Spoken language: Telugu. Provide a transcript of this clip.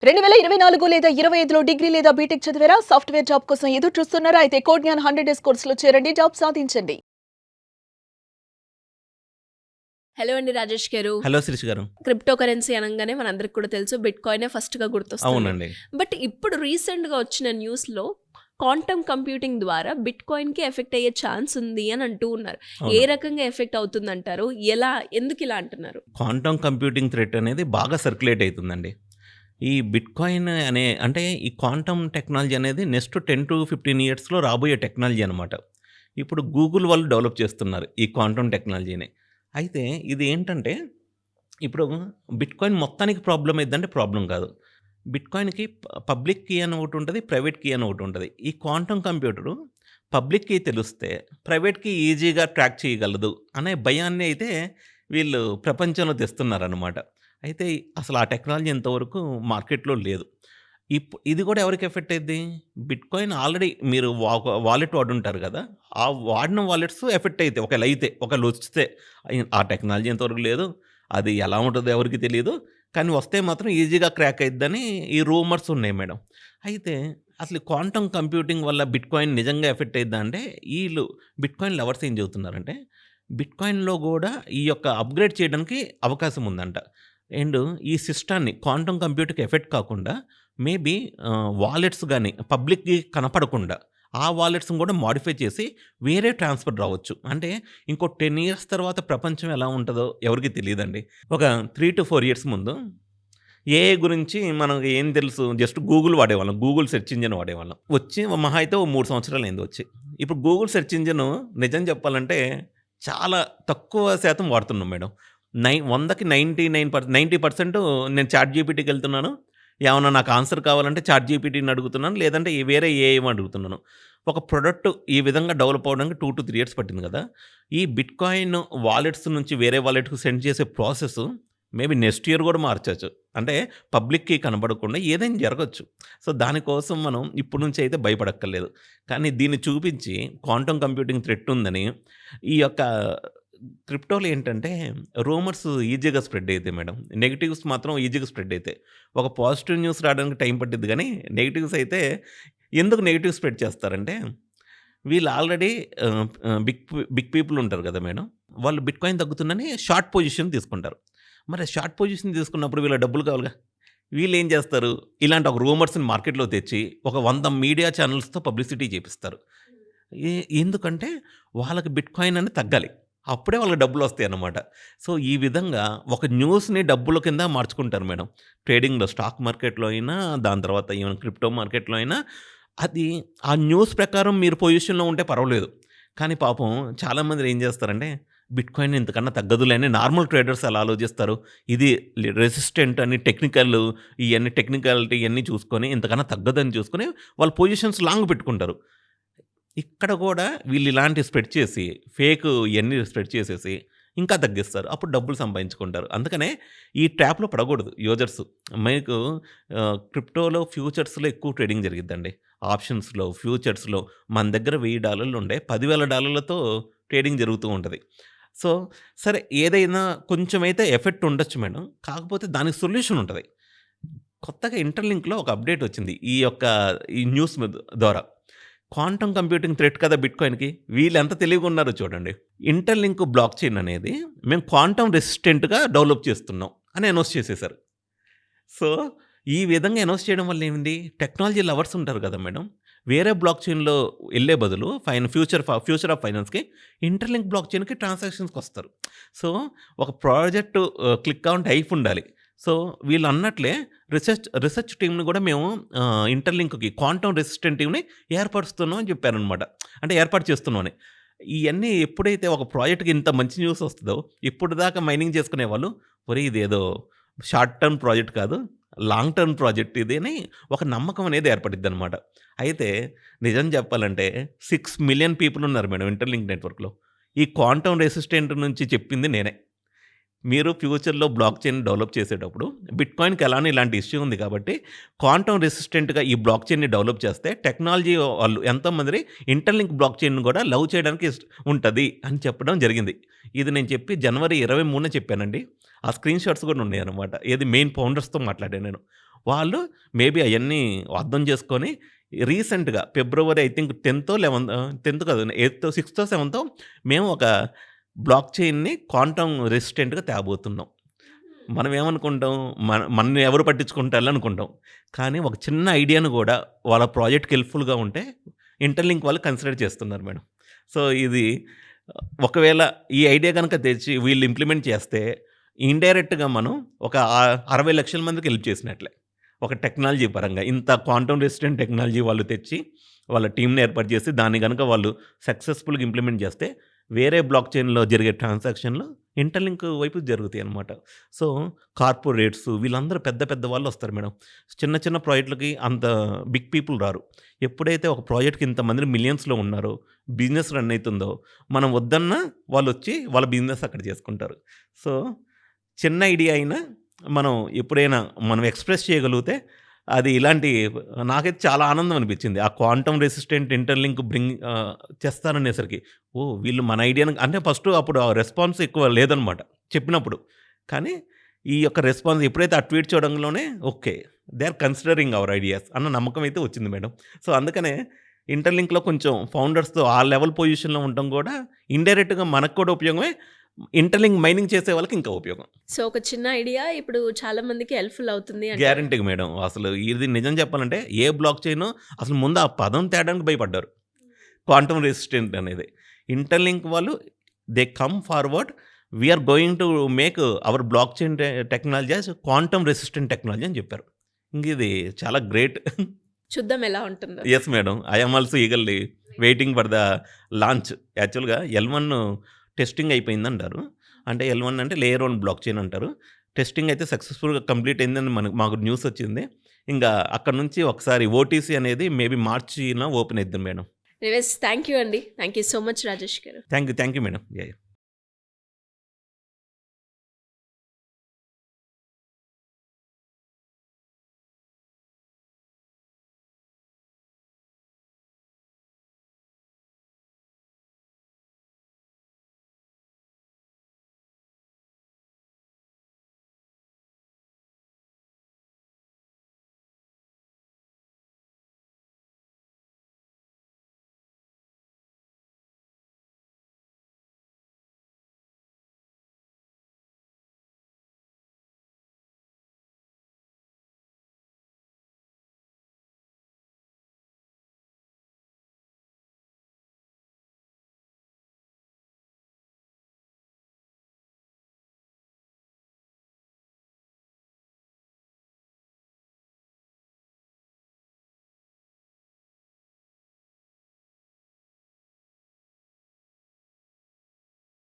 2024 లేదా 25లో డిగ్రీ లేదా బీటెక్ చదివారా? సాఫ్ట్‌వేర్ జాబ్ కోసం ఎదురు చూస్తున్నారా? అయితే కోడ్‌జ్ఞాన్ 100 డేస్ కోర్సులో చేరండి. జాబ్ సాధించండి. హలో అండి రాజేష్ గారు. హలో శిరీష్ గారు. క్రిప్టో కరెన్సీ అనంగానే మనందరికి కూడా తెలుసు బిట్ కాయినే ఫస్ట్‌గా గుర్తొస్తుంది. అవునండి. బట్ ఇప్పుడు రీసెంట్‌గా వచ్చిన న్యూస్‌లో క్వాంటమ్ కంప్యూటింగ్ ద్వారా బిట్ కాయిన్‌కి ఎఫెక్ట్ అయ్యే ఛాన్స్ ఉంది అని అంటూ ఉన్నారు. ఏ అవును. రకంగా ఎఫెక్ట్ అవుతుందంటారు? ఎలా? ఎందుకు ఇలా అంటున్నారు? క్వాంటమ్ కంప్యూటింగ్ థ్రెట్ అనేది బాగా సర్క్యులేట్ అయితుందండి. ఈ బిట్‌కాయిన్ అంటే ఈ క్వాంటమ్ టెక్నాలజీ అనేది నెక్స్ట్ 10-15 ఇయర్స్‌లో రాబోయే టెక్నాలజీ అనమాట. ఇప్పుడు గూగుల్ వాళ్ళు డెవలప్ చేస్తున్నారు ఈ క్వాంటమ్ టెక్నాలజీని. అయితే ఇది ఏంటంటే ఇప్పుడు బిట్‌కాయిన్ మొత్తానికి ప్రాబ్లమ్ అయిద్దంటే ప్రాబ్లమ్ కాదు. బిట్‌కాయిన్‌కి పబ్లిక్ కీ అని ఒకటుంటది. ప్రైవేట్ కీ అని ఒకటుంటది. ఈ క్వాంటమ్ కంప్యూటరు పబ్లిక్ కీ తెలిస్తే ప్రైవేట్ కీ ఈజీగా ట్రాక్ చేయగలదు అనే భయాన్ని అయితే వీళ్ళు ప్రపంచంలో తెస్తున్నారనమాట. అయితే అసలు ఆ టెక్నాలజీ ఇంతవరకు మార్కెట్‌లో లేదు. ఇది కూడా ఎవరికి ఎఫెక్ట్ అయిద్ది? బిట్‌కాయిన్ ఆల్రెడీ మీరు వాలెట్ వాడుంటారు గదా! ఆ వాడిన వాలెట్స్ ఎఫెక్ట్ అయితాయి. ఒకవేళ వస్తే ఆ టెక్నాలజీ ఇంతవరకు లేదు. అది ఎలా ఉంటదో ఎవరికీ తెలీదు. కానీ వస్తే మాత్రం ఈజీగా క్రాక్ అయిద్దని ఈ రూమర్స్ ఉన్నాయి మేడం. అయితే అసలు క్వాంటమ్ కంప్యూటింగ్ వల్ల బిట్‌కాయిన్ నిజంగా ఎఫెక్ట్ అయిద్దా అంటే ఈళ్ళు బిట్‌కాయిన్ లవర్స్ ఏం చెబుతున్నారంటే బిట్‌కాయిన్‌లో గూడా ఈ యొక్క అప్‌గ్రేడ్ చేయడానికి అవకాశం ఉందంట. అండ్ ఈ సిస్టాన్ని క్వాంటమ్ కంప్యూటర్‌కి ఎఫెక్ట్ కాకుండా మేబీ వాలెట్స్ గాని పబ్లిక్‌కి కనపడకుండా ఆ వాలెట్స్‌ని గూడా మోడిఫై చేసి వేరే ట్రాన్స్‌ఫర్ రావచ్చు. అంటే ఇంకో 10 ఇయర్స్ తర్వాత ప్రపంచం ఎలా ఉంటదో ఎవరికీ తెలీదండి. ఒక 3-4 ఇయర్స్ ముందు ఏఐ గురించి మనకు ఏం తెలుసు? జస్ట్ గూగుల్ వాడేవాళ్ళం. గూగుల్ సెర్చ్ ఇంజిన్ వాడేవాళ్ళం. వచ్చి మహా అయితే ఓ 3 సంవత్సరాలయింది వచ్చి. ఇప్పుడు గూగుల్ సెర్చ్ ఇంజిన్ నిజం చెప్పాలంటే చాలా తక్కువ శాతం వాడుతున్నాం మేడం. 100కి 90% నేను చాట్ జీపీటీకెళ్తున్నాను. ఏమన్నా నాకు ఆన్సర్ కావాలంటే చాట్ జీపీటీని అడుగుతున్నాను. లేదంటే వేరే ఏఐని అడుగుతున్నాను. ఒక ప్రొడక్ట్ ఈ విధంగా డెవలప్ అవ్వడానికి 2-3 ఇయర్స్ పట్టింది కదా! ఈ బిట్‌కాయిన్ వాలెట్స్ నుంచి వేరే వాలెట్‌కి సెండ్ చేసే ప్రాసెస్ మేబీ నెక్స్ట్ ఇయర్ గూడా మార్చొచ్చు. అంటే పబ్లిక్‌కి కనబడకుండా ఏదైనా జరగొచ్చు. సో, దానికోసం మనం ఇప్పటి నుంచి అయితే భయపడక్కర్లేదు. కానీ దీన్ని చూపించి క్వాంటమ్ కంప్యూటింగ్ థ్రెట్ ఉందని ఈ యొక్క క్రిప్టోలో ఏంటంటే రూమర్స్ ఈజీగా స్ప్రెడ్ అయితాయి మేడం. నెగెటివ్స్ మాత్రం ఈజీగా స్ప్రెడ్ అయితాయి. ఒక పాజిటివ్ న్యూస్ రావడానికి టైం పట్టిద్ది గానీ, నెగెటివ్స్ అయితే ఎందుకు నెగెటివ్ స్ప్రెడ్ చేస్తారంటే, వీళ్ళు ఆల్రెడీ ఆహ్, ఆహ్, బిగ్ బిగ్ పీపుల్ ఉంటారు కదా మేడం. వాళ్ళు బిట్‌కాయిన్ తగ్గుతుందని షార్ట్ పొజిషన్ తీసుకుంటారు. మరి షార్ట్ పొజిషన్ తీసుకున్నప్పుడు వీళ్ళకి డబ్బులు కావాలిగా. వీళ్ళేం చేస్తారు? ఇలాంటి ఒక రూమర్స్‌ని మార్కెట్‌లో తెచ్చి, ఒక 100 మీడియా ఛానెల్స్‌తో పబ్లిసిటీ చేపిస్తారు. ఎ ఎందుకంటే వాళ్ళకి బిట్‌కాయిన్ అనేది తగ్గాలి. అప్పుడే వాళ్ళకి డబ్బులొస్తాయన్నమాట. సో, ఈ విధంగా ఒక న్యూస్‌ని డబ్బుల కింద మార్చుకుంటారు మేడం. ట్రేడింగ్‌లో స్టాక్ మార్కెట్‌లో అయినా, దాని తర్వాత ఈవెన్ క్రిప్టో మార్కెట్‌లో అయినా, అది ఆ న్యూస్ ప్రకారం మీరు పొజిషన్‌లో ఉంటే పర్వాలేదు. కానీ పాపం చాలామంది ఏం చేస్తారంటే, బిట్‌కాయిన్ ఇంతకన్నా తగ్గదులే అని నార్మల్ ట్రేడర్స్ ఎలా ఆలోచిస్తారు. ఇది రెసిస్టెంట్ అని టెక్నికాలిటీ ఇయన్నీ చూసుకొని ఇంతకన్నా తగ్గదని చూసుకొని వాళ్ళు పొజిషన్స్ లాంగ్ పెట్టుకుంటారు. ఇక్కడ గూడా వీళ్ళిలాంటివి స్ప్రెడ్ చేసి, ఇయన్నీ స్ప్రెడ్ చేసేసి, ఇంకా తగ్గిస్తారు. అప్పుడు డబ్బులు సంపాదించుకుంటారు. అందుకనే ఈ ట్రాప్‌లో పడకూడదు యూజర్స్. మీకు క్రిప్టోలో ఫ్యూచర్స్‌లో ఎక్కువ ట్రేడింగ్ జరిగిద్దండి. ఆప్షన్స్‌లో, ఫ్యూచర్స్‌లో మన దగ్గర $1000 ఉండే $10,000తో ట్రేడింగ్ జరుగుతూ ఉంటది. సో, సరే ఏదైనా కొంచెమైతే ఎఫెక్ట్ ఉండొచ్చు మేడం. కాకపోతే దానికి సొల్యూషన్ ఉంటది. కొత్తగా ఇంటర్‌లింక్‌లో ఒక అప్‌డేట్ వచ్చింది. ఈ న్యూస్ ద్వారా. క్వాంటమ్ కంప్యూటింగ్ థ్రెట్ కదా బిట్‌కాయిన్‌కి. వీళ్ళెంత తెలివిగున్నారో చూడండి. ఇంటర్‌లింక్ బ్లాక్ చైన్ అనేది మేము క్వాంటమ్ రెసిస్టెంట్‌గా డెవలప్ చేస్తున్నాం అని అనౌన్స్ చేసేసారు. సో, ఈ విధంగా అనౌన్స్ చేయడం వల్ల ఏమైంది, టెక్నాలజీ లవర్స్ ఉంటారు కదా మేడం. వేరే బ్లాక్ చైన్‌లో ఎళ్ళే బదులు ఫ్యూచర్ ఆఫ్ ఫైనాన్స్‌కి ఇంటర్‌లింక్ బ్లాక్ చైన్‌కి ట్రాన్సాక్షన్స్‌కొస్తారు. సో, ఒక ప్రాజెక్ట్ క్లిక్ అవ్వాలంటే హైప్ ఉండాలి. సో, వీళ్ళన్నట్లే రిసర్చ్ టీమ్‌ని కూడా మేము ఇంటర్‌లింక్‌కి క్వాంటమ్ రెసిస్టెంట్ టీమ్‌ని ఏర్పరుస్తున్నాం అని చెప్పారనమాట. అంటే ఏర్పాటు చేస్తున్నాం అని. ఇయన్నీ ఎప్పుడైతే ఒక ప్రాజెక్ట్‌కి ఇంత మంచి న్యూస్ వస్తదో, ఇప్పటిదాకా మైనింగ్ చేసుకునేవాళ్ళు, ఒరేయ్! ఇదేదో షార్ట్ టర్మ్ ప్రాజెక్ట్ కాదు. లాంగ్ టర్మ్ ప్రాజెక్ట్ ఇది అని ఒక నమ్మకం అనేది ఏర్పడిద్దనమాట. అయితే నిజం చెప్పాలంటే 6,000,000 పీపుల్ ఉన్నారు మేడం ఇంటర్‌లింక్ నెట్వర్క్‌లో. ఈ క్వాంటమ్ రెసిస్టెంట్ నుంచి చెప్పింది నేనే. మీరు ఫ్యూచర్‌లో బ్లాక్ చైన్ డెవలప్ చేసేటప్పుడు బిట్‌కాయిన్‌కి ఎలానో ఇలాంటి ఇష్యూ ఉంది కాబట్టి, క్వాంటమ్ రెసిస్టెంట్‌గా ఈ బ్లాక్ చైన్‌ని డెవలప్ చేస్తే టెక్నాలజీ వాళ్ళు ఎంతోమందిని ఇంటర్‌లింక్ బ్లాక్ చైన్‌ని కూడా లవ్ చేయడానికి ఉంటది అని చెప్పడం జరిగింది. ఇది నేను చెప్పి జనవరి 23న చెప్పానండి. ఆ స్క్రీన్ షాట్స్ కూడా ఉన్నాయన్నమాట. ఏది మెయిన్ ఫౌండర్స్‌తో మాట్లాడాను నేను. వాళ్ళు మేబీ అయన్నీ అర్థం చేసుకొని రీసెంట్‌గా ఫిబ్రవరి ఐ థింక్ 10థ్ కాదు 6థో 7థో మేము ఒక బ్లాక్ చైన్‌ని క్వాంటమ్ రెసిస్టెంట్‌గా తేబోతున్నాం. మనం ఏమనుకుంటాం, మనల్ని ఎవరు పట్టించుకుంటారులే అనుకుంటాం. కానీ ఒక చిన్న ఐడియాను గూడా వాళ్ళ ప్రాజెక్ట్‌కి హెల్ప్‌ఫుల్‌గా ఉంటే ఇంటర్‌లింక్ వాళ్ళు కన్సిడర్ చేస్తున్నారు మేడం. సో, ఇది ఒకవేళ ఈ ఐడియా గనక తెచ్చి వీళ్ళు ఇంప్లిమెంట్ చేస్తే ఇండైరెక్ట్‌గా మనం ఒక 60,00,000 మందికి హెల్ప్ చేసినట్లే. ఒక టెక్నాలజీ పరంగా ఇంత క్వాంటమ్ రెసిస్టెంట్ టెక్నాలజీ వాళ్ళు తెచ్చి వాళ్ళ టీమ్‌ని ఏర్పాటు చేసి దాన్ని గనక వాళ్ళు సక్సెస్‌ఫుల్‌గా ఇంప్లిమెంట్ చేస్తే వేరే బ్లాక్ చైన్‌లో జరిగే ట్రాన్సాక్షన్‌లు ఇంటర్‌లింక్ వైపు జరుగుతాయన్నమాట. సో, కార్పొరేట్స్ వీళ్ళందరూ పెద్ద పెద్ద వాళ్ళొస్తారు మేడం. చిన్న చిన్న ప్రాజెక్ట్‌లకి అంత బిగ్ పీపుల్ రారు. ఎప్పుడైతే ఒక ప్రాజెక్ట్‌కి ఇంతమంది మిలియన్స్‌లో ఉన్నారో, బిజినెస్ రన్ అయితుందో, మనం వద్దన్నా వాళ్ళొచ్చి వాళ్ళ బిజినెస్ అక్కడ చేసుకుంటారు. సో, చిన్న ఐడియా అయినా మనం ఎప్పుడైనా మనం ఎక్స్‌ప్రెస్ చేయగలిగితే అది ఇలాంటి నాకైతే చాలా ఆనందం అనిపించింది. ఆ క్వాంటమ్ రెసిస్టెంట్ ఇంటర్‌లింక్ చేస్తారనేసరికి వీళ్ళు మన ఐడియాని అంటే ఫస్ట్ అప్పుడు ఆ రెస్పాన్స్ ఎక్కువ లేదనమాట చెప్పినప్పుడు. కానీ ఈ యొక్క రెస్పాన్స్ ఎప్పుడైతే ఆ ట్వీట్ చూడంలోనే okay. They are considering our ideas అన్న నమ్మకం అయితే వచ్చింది మేడం. సో, అందుకనే ఇంటర్‌లింక్‌లో కొంచెం ఫౌండర్స్‌తో ఆ లెవెల్ పొజిషన్‌లో ఉండటం కూడా ఇండైరెక్ట్‌గా మనకు కూడా ఉపయోగమే. ఇంటర్‌లింక్ మైనింగ్ చేసే వాళ్ళకి ఇంకా ఉపయోగం. సో, ఒక చిన్న ఐడియా ఇప్పుడు చాలా మందికి హెల్ప్‌ఫుల్ అవుతుంది అంటారు. గ్యారంటీగా మేడం. అసలు ఇది నిజం చెప్పాలంటే ఏ బ్లాక్ చైనో అసలు ముందు ఆ పదం తేడానికి భయపడ్డారు. క్వాంటమ్ రెసిస్టెంట్ అనేది. ఇంటర్‌లింక్ వాళ్ళు they come forward. We are going to make our blockchain technology as quantum resistant technology అని చెప్పారు. ఇది చాలా గ్రేట్. చూద్దాం ఎలా ఉంటుందో. Yes madam. I am also eagerly waiting for the launch. యాక్చువల్‌గా L1 టెస్టింగ్ అయిపోయిందంటారు. అంటే L1 అంటే లేయర్ 1 బ్లాక్ చైన్ అంటారు. టెస్టింగ్ అయితే సక్సెస్‌ఫుల్‌గా కంప్లీట్ అయిందని మాకు న్యూస్ వచ్చింది. ఇంగా అక్కడి నుంచి ఒకసారి ఓటీసీ అనేది మేబీ మార్చిన ఓపెన్ అయిద్ది మేడం. ఎనీవేస్ థ్యాంక్ యూ అండి. Thank you so much Rajesh garu. Thank you madam. Yeah!